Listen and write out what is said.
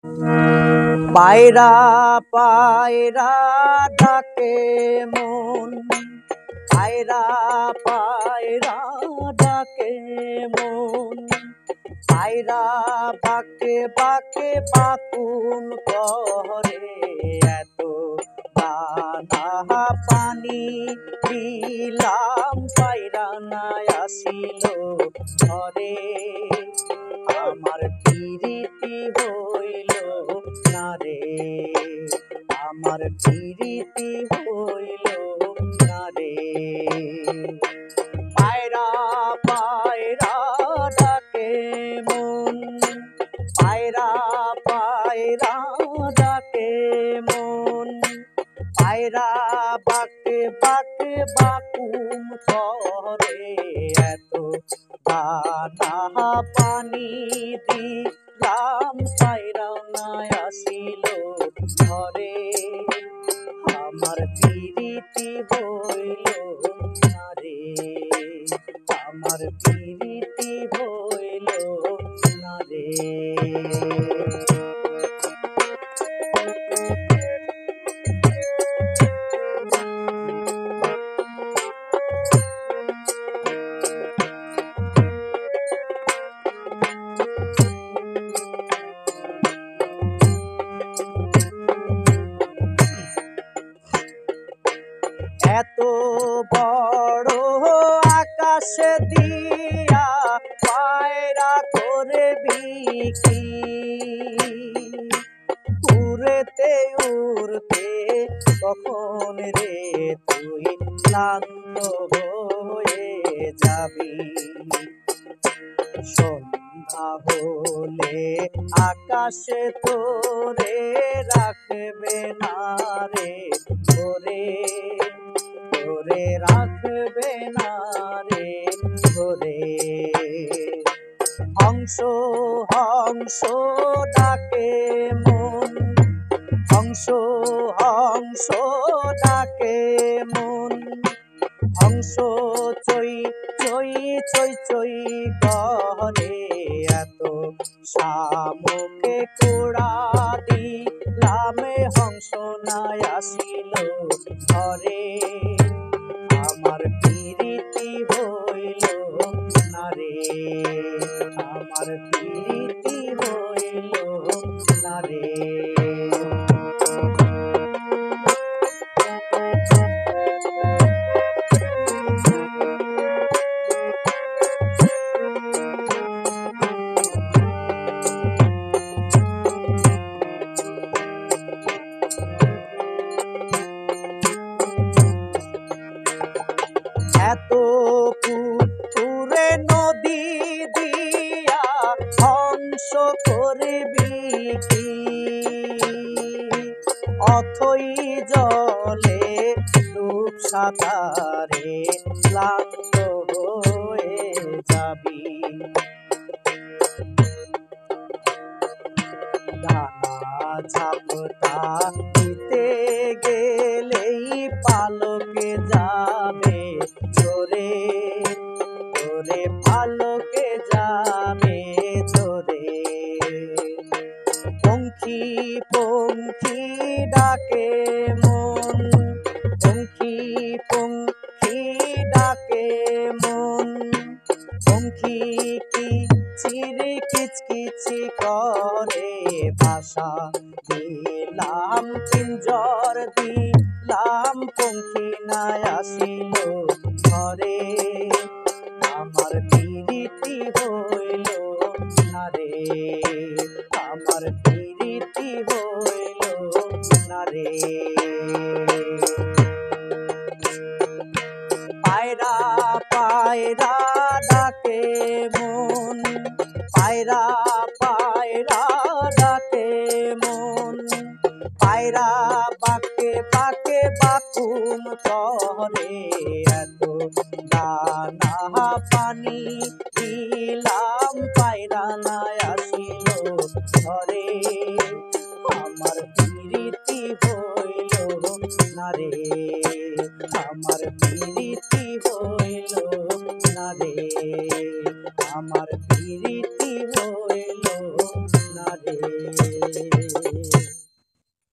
পায়রা পায়রা ডাকে মন, পায়রা পায়রা ডাকে মন, পায়রা বাঁকে বাঁকে বাকুন করে, এত দানা পানি দিলাম পায়রা নাই আসিল ঘরে, আমার পিরিতি হইল না রে, আমার পিরিতি হইল না রে। পায়রা পায়রা ডাকে মন, পায়রা পায়রা ডাকে মন, পায়রা বাঁকে বাঁকে বাকুম করে, এত দানা পানি দিলাম পায়রা নাই আসিল ঘরে, আমার পিরিতি হইল না রে, আমার পিরিতি হইল না রে। এত বড় আকাশ দিয়া পায়রা করবি কি, উড়তে উড়তে কখন রে তুই ক্লান্ত হয়ে যাবি, সন্ধ্যা হলে আকাশে তোরে রাখবে না রে ধরে, ধরে রাখবে না রে ধরে। হংস হংস ডাকে মন, হংস হংস ডাকে মন, হংস চই চই চই চই করে, এত শামুকে কোড়া দিলাম হংস নাই আসিল ঘরে, আমার পিরিতি হইল না রে, আমার পিরিতি হইল না রে। এত পুকুরে নদী দিয়া হংস করবি কি, অথই জলে ডুব সাঁতারে ক্লান্ত হয়ে যাবি, ডানা ঝাপটা দিতে গেলেই পালকে যাবে চোরে, চোরে পালকে যাবে চোরে। পঙ্খী পঙ্খী ডাকে মন, পঙ্খী পঙ্খী ডাকে মন, পঙ্খী কি চিরি কিচকিচি করে, ভাষা দিলাম পিঞ্জর দিলাম পঙ্খী নাই আসিল ঘরে, আমার পিরিতি হইল না রে, আমার পিরিতি হইল না রে। পায়রা পায়রা ডাকে মন, পায়রা পায়রা ডাকে মন, পায়রা বাঁকে বাঁকে বাকুম করে, এত দানা পানি দিলাম পায়রা নাই আসিল ঘরে, আমার পিরিতি হইল না রে, আমার